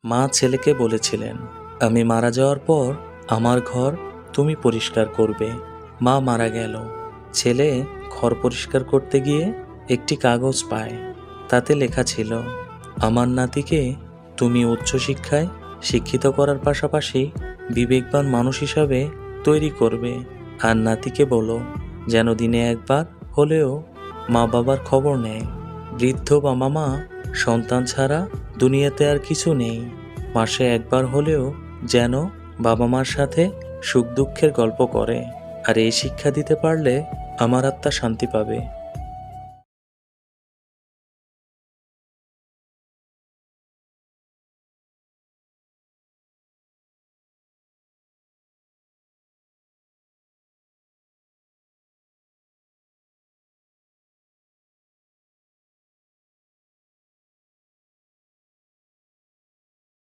মা ছেলেকে বলেছিলেন, আমি মারা যাওয়ার পর আমার ঘর তুমি পরিষ্কার করবে। মা মারা গেল। ছেলে ঘর পরিষ্কার করতে গিয়ে একটি কাগজ পায়। তাতে লেখা ছিল, আমার নাতিকে তুমি উচ্চশিক্ষায় শিক্ষিত করার পাশাপাশি বিবেকবান মানুষ হিসাবে তৈরি করবে। আর নাতিকে বলো যেন দিনে একবার হলেও মা বাবার খবর নেয়। বৃদ্ধ বাবা মা সন্তান ছাড়া দুনিয়াতে আর কিছু নেই। মাসে একবার হলেও যেন বাবা মার সাথে সুখ দুঃখের গল্প করে। আর এই শিক্ষা দিতে পারলে আমার আত্মা শান্তি পাবে।